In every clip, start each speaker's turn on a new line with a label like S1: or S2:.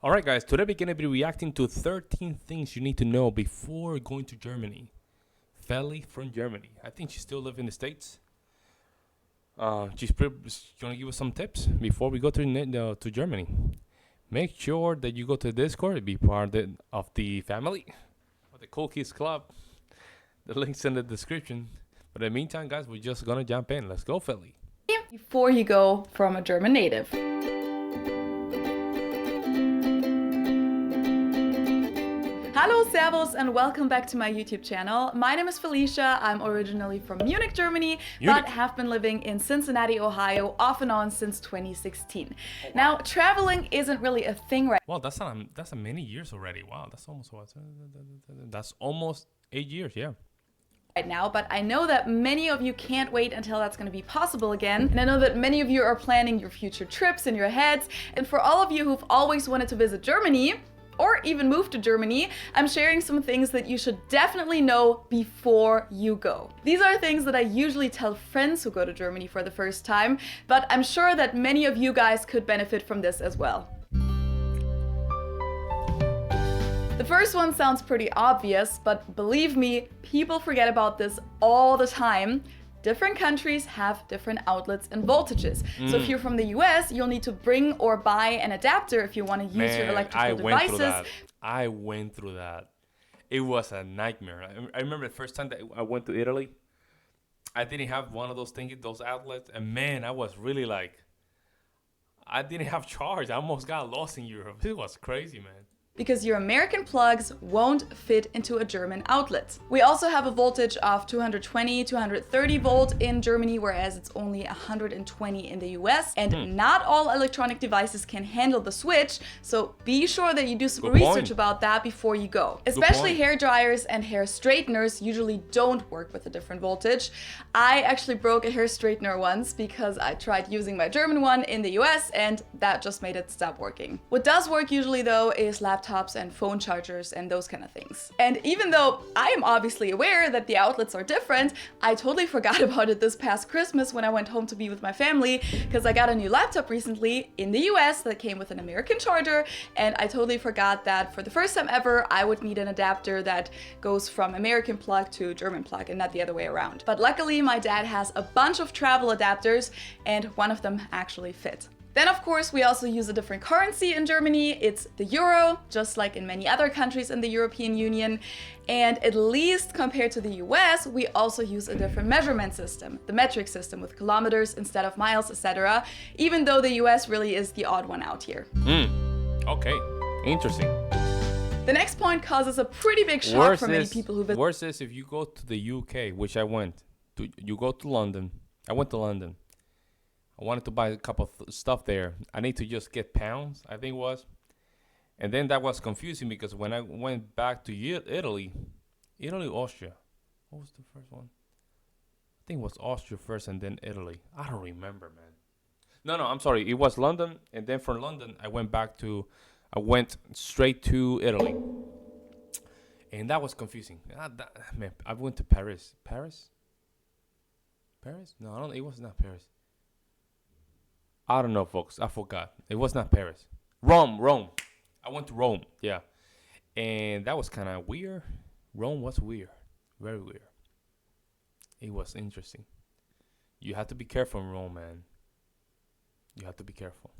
S1: Alright guys, today we're going to be reacting to 13 things you need to know before going to Germany. Feli from Germany. I think she still lives in the States. She's going to give us some tips before we go to Germany. Make sure that you go to Discord and be part of the family, of the Cool Kids Club. The link's in the description. But in the meantime, guys, we're just going to jump in. Let's go, Feli.
S2: Before you go from a German native. Hello, servus, and welcome back to my YouTube channel. My name is Felicia. I'm originally from Munich, Germany, but have been living in Cincinnati, Ohio, off and on since 2016. Now, traveling isn't really a thing right
S1: now. Wow, that's many years already. Wow, that's almost 8 years, yeah.
S2: Right now, but I know that many of you can't wait until that's going to be possible again. And I know that many of you are planning your future trips in your heads. And for all of you who've always wanted to visit Germany, or even move to Germany, I'm sharing some things that you should definitely know before you go. These are things that I usually tell friends who go to Germany for the first time, but I'm sure that many of you guys could benefit from this as well. The first one sounds pretty obvious, but believe me, people forget about this all the time. Different countries have different outlets and voltages. So if you're from the US, you'll need to bring or buy an adapter if you want to use your electrical devices.
S1: I went through that. It was a nightmare. I remember the first time that I went to Italy, I didn't have one of those things, those outlets, and man, I was really like, I didn't have charge. I almost got lost in Europe. It was crazy, man.
S2: Because your American plugs won't fit into a German outlet. We also have a voltage of 220, 230 volt in Germany, whereas it's only 120 in the US. And not all electronic devices can handle the switch, so be sure that you do some research about that before you go. Especially hair dryers and hair straighteners usually don't work with a different voltage. I actually broke a hair straightener once because I tried using my German one in the US and that just made it stop working. What does work usually though is laptops and phone chargers and those kind of things. And even though I am obviously aware that the outlets are different, I totally forgot about it this past Christmas when I went home to be with my family because I got a new laptop recently in the US that came with an American charger, and I totally forgot that for the first time ever I would need an adapter that goes from American plug to German plug and not the other way around. But luckily my dad has a bunch of travel adapters and one of them actually fit. Then of course we also use a different currency in Germany. It's the euro, just like in many other countries in the European Union. And at least compared to the US, we also use a different measurement system, the metric system with kilometers instead of miles, etc. Even though the US really is the odd one out here.
S1: Okay, interesting.
S2: The next point causes a pretty big shock for many people who visit.
S1: Worse is if you go to the UK, which I went. You go to London. I went to London. I wanted to buy a couple of stuff there. I need to just get pounds, I think it was. And then that was confusing because when I went back to Italy, Austria. What was the first one? I think it was Austria first and then Italy. I don't remember, man. No, I'm sorry. It was London. And then from London, I went straight to Italy. And that was confusing. Man, I went to Paris. Paris? No, it was not Paris. I don't know, folks. I forgot. It was not Paris. Rome. I went to Rome, yeah. And that was kind of weird. Rome was weird. Very weird. It was interesting. You have to be careful in Rome, man. You have to be careful.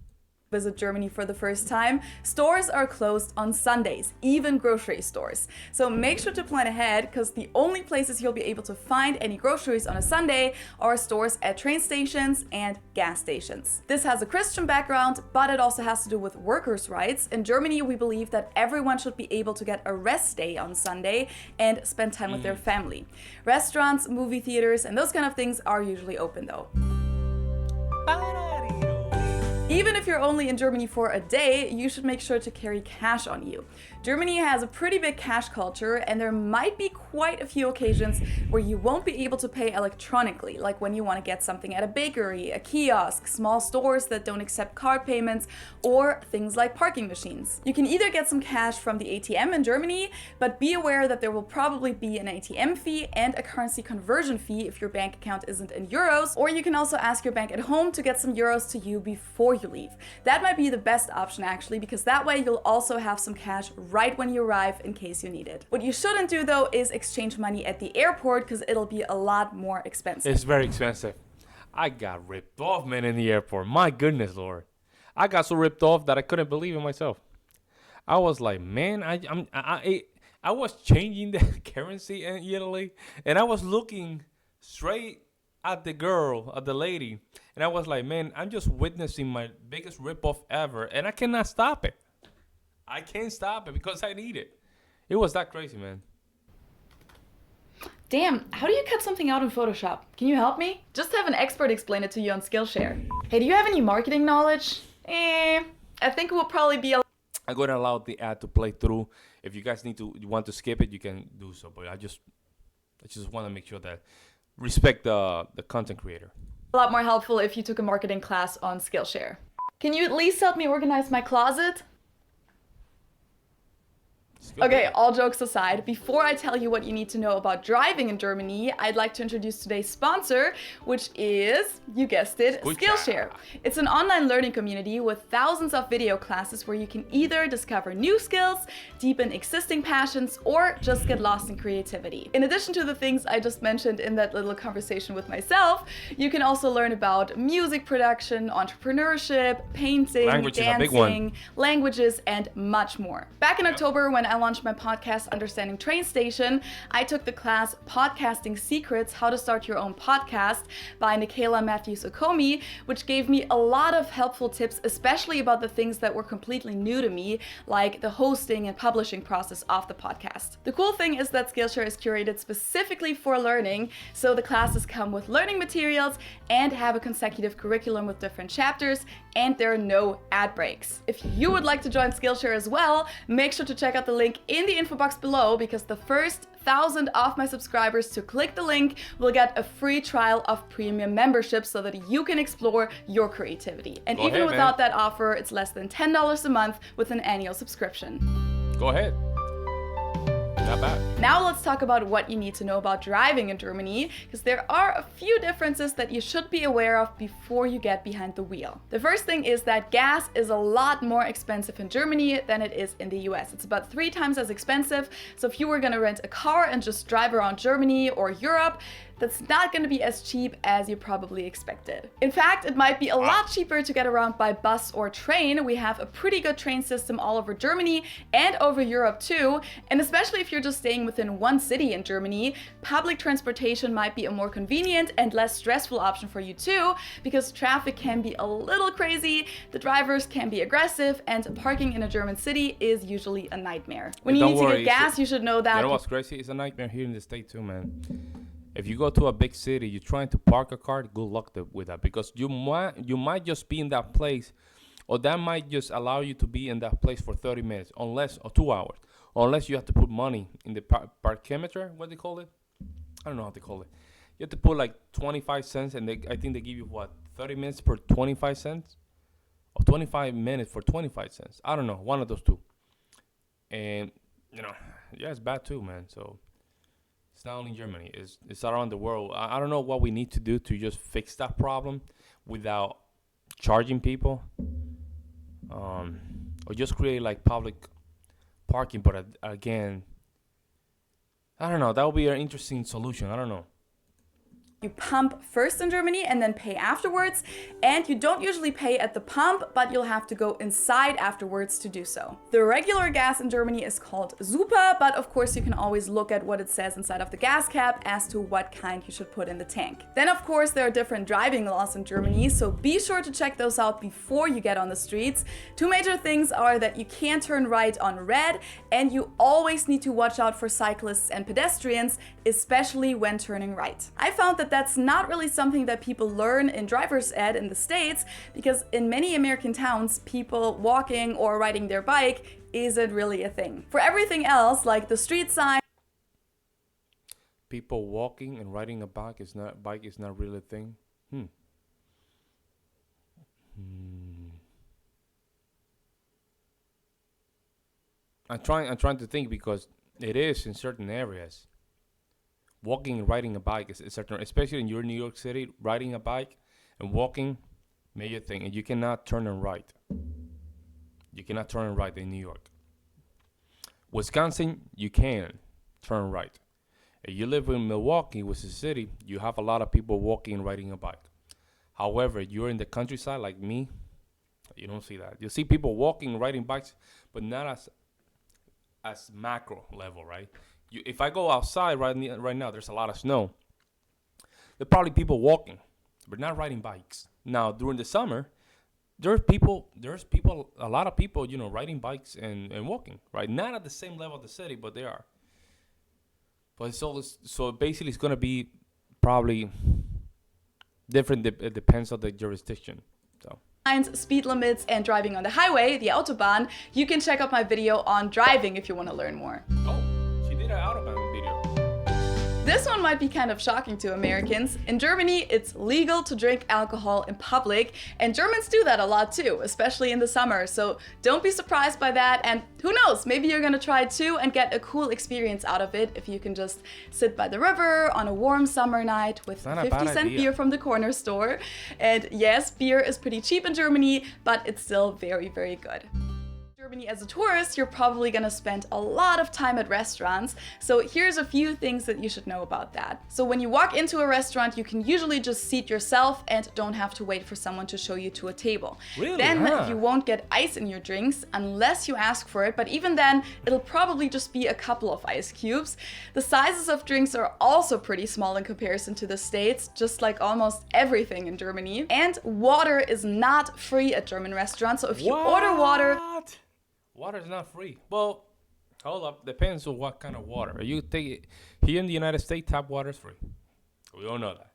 S2: Visit Germany for the first time, stores are closed on Sundays, even grocery stores. So make sure to plan ahead because the only places you'll be able to find any groceries on a Sunday are stores at train stations and gas stations. This has a Christian background, but it also has to do with workers' rights. In Germany, we believe that everyone should be able to get a rest day on Sunday and spend time with their family. Restaurants, movie theaters, and those kind of things are usually open though. Even if you're only in Germany for a day, you should make sure to carry cash on you. Germany has a pretty big cash culture, and there might be quite a few occasions where you won't be able to pay electronically, like when you want to get something at a bakery, a kiosk, small stores that don't accept card payments, or things like parking machines. You can either get some cash from the ATM in Germany, but be aware that there will probably be an ATM fee and a currency conversion fee if your bank account isn't in euros, or you can also ask your bank at home to get some euros to you before you leave. That might be the best option actually, because that way you'll also have some cash right when you arrive in case you need it. What you shouldn't do though is exchange money at the airport, because it'll be a lot more expensive.
S1: It's very expensive. I got ripped off, man, in the airport. My goodness, Lord. I got so ripped off that I couldn't believe in myself. I was like, man, I was changing the currency in Italy, and I was looking straight at the girl, at the lady, and I was like, man, I'm just witnessing my biggest ripoff ever, and I cannot stop it. I can't stop it because I need it. It was that crazy, man.
S2: Damn, how do you cut something out in Photoshop? Can you help me? Just have an expert explain it to you on Skillshare. Hey, do you have any marketing knowledge? I think it will probably be
S1: I'm gonna allow the ad to play through. If you guys you want to skip it, you can do so. But I just want to make sure that respect the content creator.
S2: a lot more helpful if you took a marketing class on Skillshare. Can you at least help me organize my closet? Okay, all jokes aside, before I tell you what you need to know about driving in Germany, I'd like to introduce today's sponsor, which is, you guessed it, Skillshare. It's an online learning community with thousands of video classes where you can either discover new skills, deepen existing passions, or just get lost in creativity. In addition to the things I just mentioned in that little conversation with myself, you can also learn about music production, entrepreneurship, painting, dancing, languages, and much more. Back in October, when I launched my podcast, Understanding Train Station, I took the class Podcasting Secrets, How to Start Your Own Podcast by Nicola Matthews Okomi, which gave me a lot of helpful tips, especially about the things that were completely new to me, like the hosting and publishing process of the podcast. The cool thing is that Skillshare is curated specifically for learning, so the classes come with learning materials and have a consecutive curriculum with different chapters, and there are no ad breaks. If you would like to join Skillshare as well, make sure to check out the link in the info box below, because the first 1,000 of my subscribers to click the link will get a free trial of premium membership so that you can explore your creativity. And even without that offer, it's less than $10 a month with an annual subscription.
S1: Go ahead. Not bad.
S2: Now let's talk about what you need to know about driving in Germany, because there are a few differences that you should be aware of before you get behind the wheel. The first thing is that gas is a lot more expensive in Germany than it is in the US. It's about 3 times as expensive, so if you were gonna rent a car and just drive around Germany or Europe, that's not going to be as cheap as you probably expected. In fact, it might be a lot cheaper to get around by bus or train. We have a pretty good train system all over Germany and over Europe too. And especially if you're just staying within one city in Germany, public transportation might be a more convenient and less stressful option for you too, because traffic can be a little crazy, the drivers can be aggressive, and parking in a German city is usually a nightmare. When you need to get gas, you should know that.
S1: You know what's crazy? It's a nightmare here in the States too, man. If you go to a big city, you're trying to park a car, good luck with that, because you might just be in that place, or that might just allow you to be in that place for 30 minutes, or 2 hours, unless you have to put money in the parkimeter, what they call it? I don't know how they call it. You have to put like 25 cents, and I think they give you, 30 minutes per 25 cents? Or 25 minutes for 25 cents. I don't know, one of those two. And, yeah, it's bad too, man, so... It's not only in Germany, it's around the world. I don't know what we need to do to just fix that problem without charging people. Or just create like public parking. But again, I don't know. That would be an interesting solution. I don't know.
S2: You pump first in Germany and then pay afterwards, and you don't usually pay at the pump, but you'll have to go inside afterwards to do so. The regular gas in Germany is called Super, but of course you can always look at what it says inside of the gas cap as to what kind you should put in the tank. Then of course there are different driving laws in Germany, so be sure to check those out before you get on the streets. 2 major things are that you can't turn right on red, and you always need to watch out for cyclists and pedestrians, especially when turning right. I found that that's not really something that people learn in driver's ed in the States, because in many American towns, people walking or riding their bike isn't really a thing. For everything else, like the street sign,
S1: people walking and riding a bike is not really a thing. I'm trying to think, because it is in certain areas. Walking and riding a bike is certain, especially in your New York City, riding a bike and walking Major thing, and you cannot turn and right. You cannot turn and right in New York. Wisconsin, you can turn right. If you live in Milwaukee, which is a city, you have a lot of people walking and riding a bike. However, you're in the countryside like me, you don't see that. You see people walking, riding bikes, but not as macro level, right? If I go outside right now, there's a lot of snow. There are probably people walking, but not riding bikes. Now during the summer, there's a lot of people, riding bikes and walking, right? Not at the same level of the city, but they are. But so basically, it's gonna be probably different. It depends on the jurisdiction. So.
S2: Speed limits and driving on the highway, the Autobahn, you can check out my video on driving if you want to learn more.
S1: Oh, she did an Autobahn video.
S2: This one might be kind of shocking to Americans. In Germany, it's legal to drink alcohol in public, and Germans do that a lot too, especially in the summer. So don't be surprised by that, and who knows, maybe you're gonna try it too and get a cool experience out of it if you can just sit by the river on a warm summer night with 50-cent beer from the corner store. And yes, beer is pretty cheap in Germany, but it's still very, very good. Germany as a tourist, you're probably gonna spend a lot of time at restaurants. So here's a few things that you should know about that. So when you walk into a restaurant, you can usually just seat yourself and don't have to wait for someone to show you to a table.
S1: Really?
S2: Then you won't get ice in your drinks unless you ask for it, but even then, it'll probably just be a couple of ice cubes. The sizes of drinks are also pretty small in comparison to the States, just like almost everything in Germany. And water is not free at German restaurants, so if you order water...
S1: Water is not free. Well, hold up. Depends on what kind of water. You take it here in the United States, tap water is free. We all know that.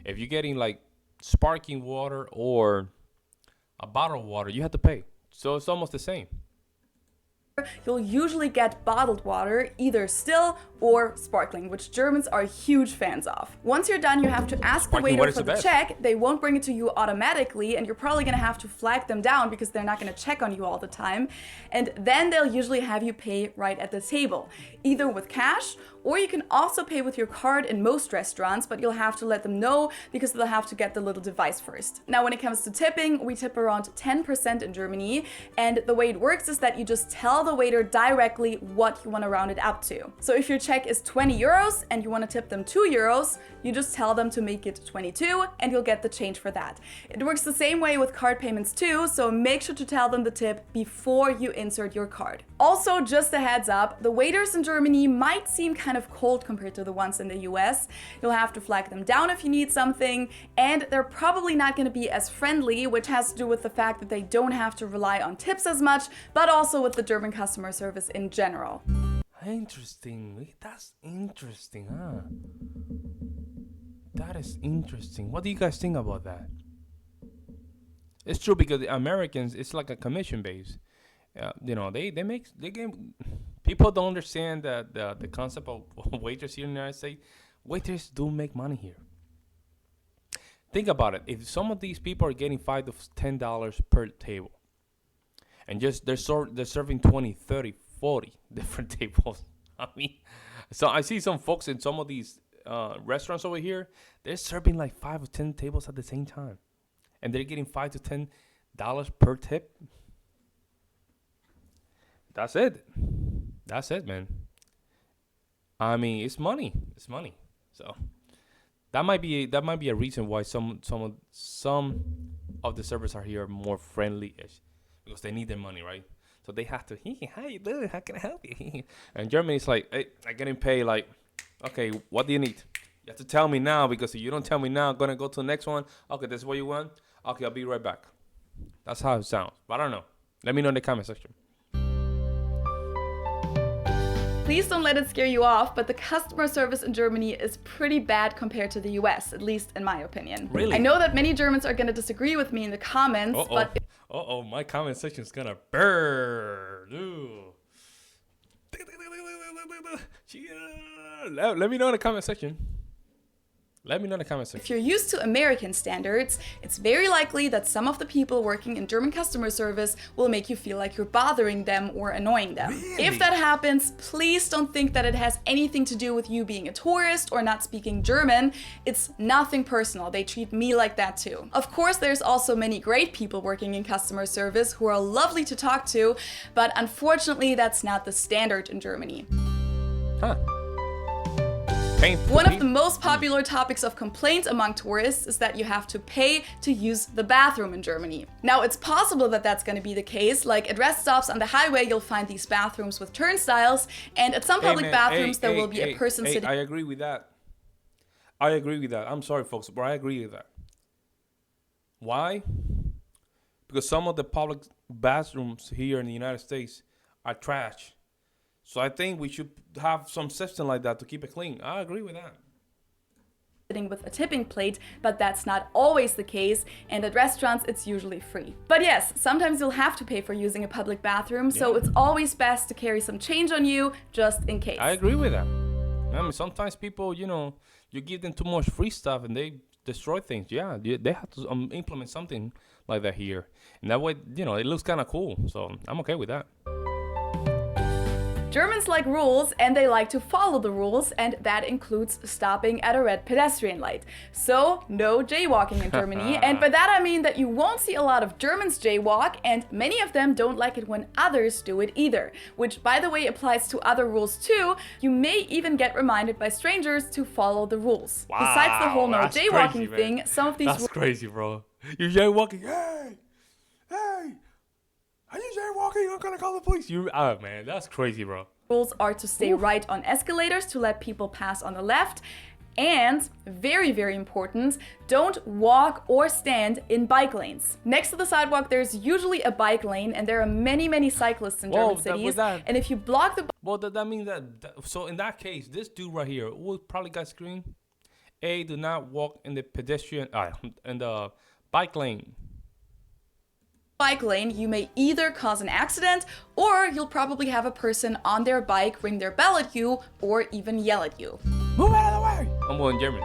S1: If you're getting like sparkling water or a bottle of water, you have to pay. So it's almost the same.
S2: You'll usually get bottled water, either still or sparkling, which Germans are huge fans of. Once you're done, you have to ask the waiter for the check. They won't bring it to you automatically, and you're probably gonna have to flag them down because they're not gonna check on you all the time. And then they'll usually have you pay right at the table, either with cash, or you can also pay with your card in most restaurants, but you'll have to let them know because they'll have to get the little device first. Now, when it comes to tipping, we tip around 10% in Germany, and the way it works is that you just tell the waiter directly what you want to round it up to. So if your check is 20 euros and you want to tip them 2 euros, you just tell them to make it 22 and you'll get the change for that. It works the same way with card payments too, so make sure to tell them the tip before you insert your card. Also, just a heads up, the waiters in Germany might seem kind of cold compared to the ones in the US. You'll have to flag them down if you need something, and they're probably not going to be as friendly, which has to do with the fact that they don't have to rely on tips as much, but also with the German customer service in general.
S1: Interesting. That's interesting, huh? That is interesting. What do you guys think about that? It's true because the Americans, it's like a commission base. They get people don't understand the concept of waiters here in the United States. Waiters do make money here. Think about it. If some of these people are getting $5 to $10 per table, and just they're serving 20, 30, 40 different tables. I mean, so I see some folks in some of these restaurants over here. They're serving like 5 or 10 tables at the same time, and they're getting $5 to $10 per tip. That's it. That's it, man. I mean, it's money. It's money. So that might be a reason why some of the servers are here more friendly-ish, because they need their money, right? So they have to, hey, how you doing? How can I help you? And Germany is like, hey, I'm getting paid. Like, okay, what do you need? You have to tell me now, because if you don't tell me now, I'm gonna go to the next one. Okay, this is what you want. Okay, I'll be right back. That's how it sounds. But I don't know. Let me know in the comment section.
S2: Please don't let it scare you off, but the customer service in Germany is pretty bad compared to the US, at least in my opinion.
S1: Really?
S2: I know that many Germans are going to disagree with me in the comments, but...
S1: my comment section is gonna burn. Let me know in the comment section. Let me know in the comment section.
S2: If you're used to American standards, it's very likely that some of the people working in German customer service will make you feel like you're bothering them or annoying them.
S1: Really?
S2: If that happens, please don't think that it has anything to do with you being a tourist or not speaking German. It's nothing personal. They treat me like that too. Of course, there's also many great people working in customer service who are lovely to talk to, but unfortunately, that's not the standard in Germany.
S1: Huh. Painful.
S2: One of the most popular topics of complaint among tourists is that you have to pay to use the bathroom in Germany. Now, it's possible that that's going to be the case. Like at rest stops on the highway, you'll find these bathrooms with turnstiles, and at some public bathrooms, there will be a person sitting.
S1: I agree with that. I agree with that. I'm sorry, folks, but I agree with that. Why? Because some of the public bathrooms here in the United States are trash. So I think we should have some system like that to keep it clean. I agree with that.
S2: Sitting with a tipping plate, but that's not always the case, and at restaurants it's usually free. But yes, sometimes you'll have to pay for using a public bathroom, so it's always best to carry some change on you just in case.
S1: I agree with that. I mean, sometimes people, you give them too much free stuff and they destroy things. Yeah, they have to implement something like that here. And that way, it looks kind of cool. So I'm okay with that.
S2: Germans like rules and they like to follow the rules, and that includes stopping at a red pedestrian light. So no jaywalking in Germany, and by that I mean that you won't see a lot of Germans jaywalk, and many of them don't like it when others do it either, which by the way applies to other rules too. You may even get reminded by strangers to follow the rules.
S1: Wow,
S2: besides the whole no jaywalking thing, some of these
S1: That's crazy, bro. You're jaywalking. Hey! Are you jaywalking? I'm gonna call the police. Oh man, that's crazy, bro.
S2: Rules are to stay right on escalators to let people pass on the left, and very, very important, don't walk or stand in bike lanes. Next to the sidewalk, there's usually a bike lane, and there are many, many cyclists in German cities. And if you block the
S1: well, that means that. So in that case, this dude right here will probably got screen. A, do not walk in the pedestrian in the bike lane.
S2: Bike lane, you may either cause an accident, or you'll probably have a person on their bike ring their bell at you or even yell at you.
S1: Move out of the way! I'm going German.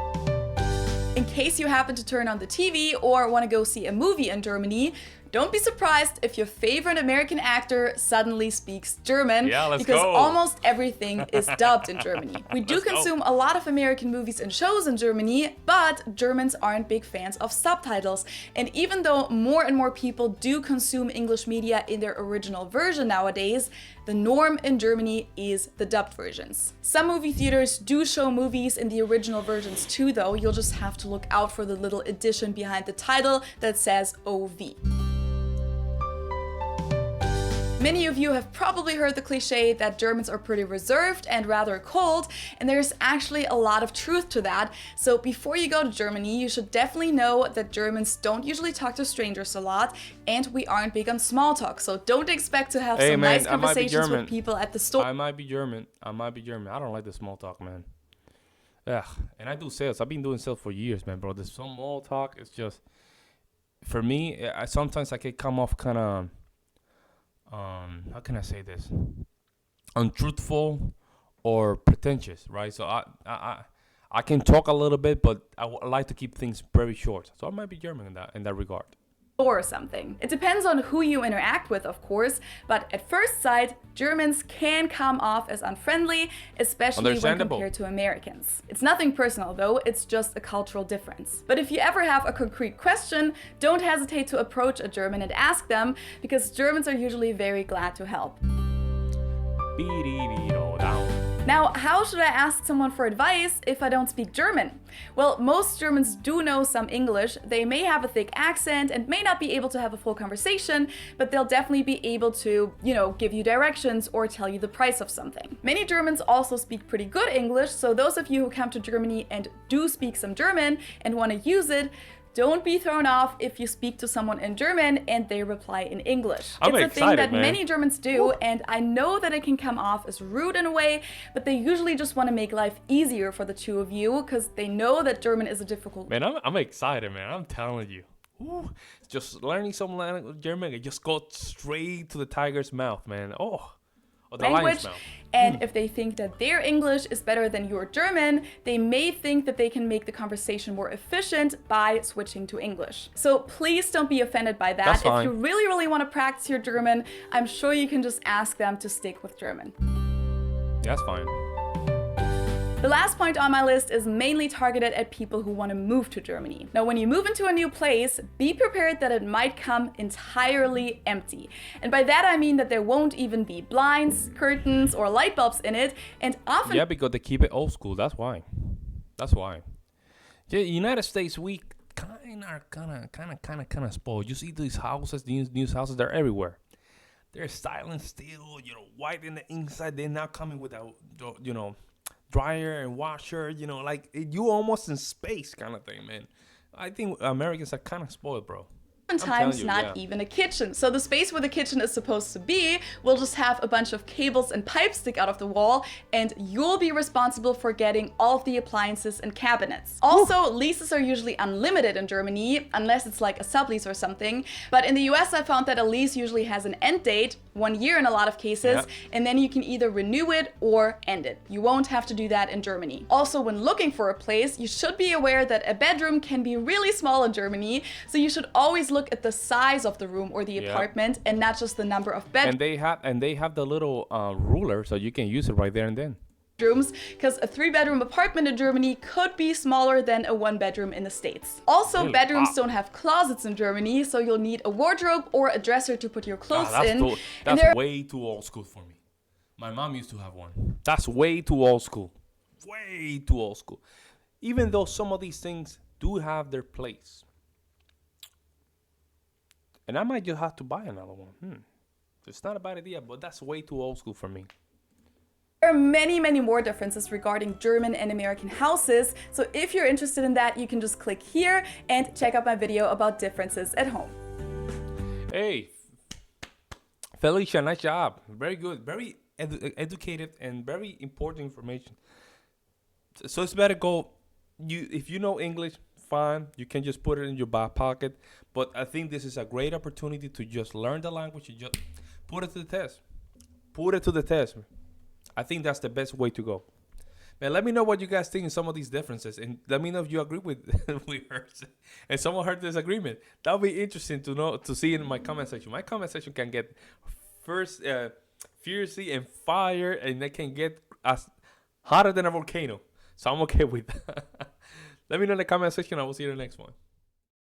S2: In case you happen to turn on the TV or want to go see a movie in Germany, don't be surprised if your favorite American actor suddenly speaks German, because almost everything is dubbed in Germany. We do consume a lot of American movies and shows in Germany, but Germans aren't big fans of subtitles. And even though more and more people do consume English media in their original version nowadays, the norm in Germany is the dubbed versions. Some movie theaters do show movies in the original versions too, though. You'll just have to look out for the little addition behind the title that says OV. Many of you have probably heard the cliche that Germans are pretty reserved and rather cold, and there's actually a lot of truth to that. So before you go to Germany, you should definitely know that Germans don't usually talk to strangers a lot, and we aren't big on small talk. So don't expect to have nice conversations with people at the store.
S1: I might be German. I don't like the small talk, man. Ugh. And I do sales. I've been doing sales for years, man, bro. The small talk is just, for me, sometimes I can come off kind of, how can I say this? Untruthful or pretentious, right? So I can talk a little bit, but I like to keep things very short. So I might be German in that regard.
S2: Or something. It depends on who you interact with, of course, but at first sight, Germans can come off as unfriendly, especially when compared to Americans. It's nothing personal though, it's just a cultural difference. But if you ever have a concrete question, don't hesitate to approach a German and ask them, because Germans are usually very glad to help. Now, how should I ask someone for advice if I don't speak German? Well, most Germans do know some English. They may have a thick accent and may not be able to have a full conversation, but they'll definitely be able to, give you directions or tell you the price of something. Many Germans also speak pretty good English, so those of you who come to Germany and do speak some German and want to use it, don't be thrown off if you speak to someone in German and they reply in English. It's a thing that many Germans do, and I know that it can come off as rude in a way, but they usually just want to make life easier for the two of you because they know that German is a difficult
S1: language. Man, I'm excited, man. I'm telling you. Ooh, just learning some German, just go straight to the tiger's mouth, man. Oh, Oh, the lion's
S2: language.
S1: mouth.
S2: And if they think that their English is better than your German, they may think that they can make the conversation more efficient by switching to English. So please don't be offended by that.
S1: That's fine.
S2: If you really, really want to practice your German, I'm sure you can just ask them to stick with German.
S1: That's fine.
S2: The last point on my list is mainly targeted at people who want to move to Germany. Now, when you move into a new place, be prepared that it might come entirely empty. And by that I mean that there won't even be blinds, curtains, or light bulbs in it, and often...
S1: Yeah, because they keep it old school. That's why. That's why. Yeah, United States, we kind of spoiled. You see these houses, these new houses, they're everywhere. They're silent steel, white in the inside. They're now coming with a, dryer and washer, like you almost in space kind of thing, man. I think Americans are kind of spoiled, bro.
S2: Sometimes not even a kitchen. So the space where the kitchen is supposed to be will just have a bunch of cables and pipes stick out of the wall, and you'll be responsible for getting all of the appliances and cabinets. Also, leases are usually unlimited in Germany, unless it's like a sublease or something. But in the US, I found that a lease usually has an end date, 1 year in a lot of cases, and then you can either renew it or end it. You won't have to do that in Germany. Also, when looking for a place, you should be aware that a bedroom can be really small in Germany, so you should always look at the size of the room or the apartment and not just the number of bedrooms.
S1: And they have the little ruler, so you can use it right there and then.
S2: Because a 3-bedroom apartment in Germany could be smaller than a 1-bedroom in the States. Also,
S1: Really?
S2: bedrooms don't have closets in Germany, so you'll need a wardrobe or a dresser to put your clothes in.
S1: That's way too old school for me. My mom used to have one. That's way too old school. Way too old school. Even though some of these things do have their place. And I might just have to buy another one. It's not a bad idea, but that's way too old school for me.
S2: There are many, many more differences regarding German and American houses, so if you're interested in that, you can just click here and check out my video about differences at home.
S1: Hey, Felicia, nice job. Very good, very educated, and very important information. So it's better go, if you know English, fine, you can just put it in your back pocket, but I think this is a great opportunity to just learn the language and just put it to the test. Put it to the test. I think that's the best way to go. Man, let me know what you guys think of some of these differences, and let me know if you agree with her and someone heard this agreement. That would be interesting to know, to see in my comment section. My comment section can get fiercely and fire, and they can get as hotter than a volcano. So I'm okay with that. Let me know in the comment section. I will see you in the next one.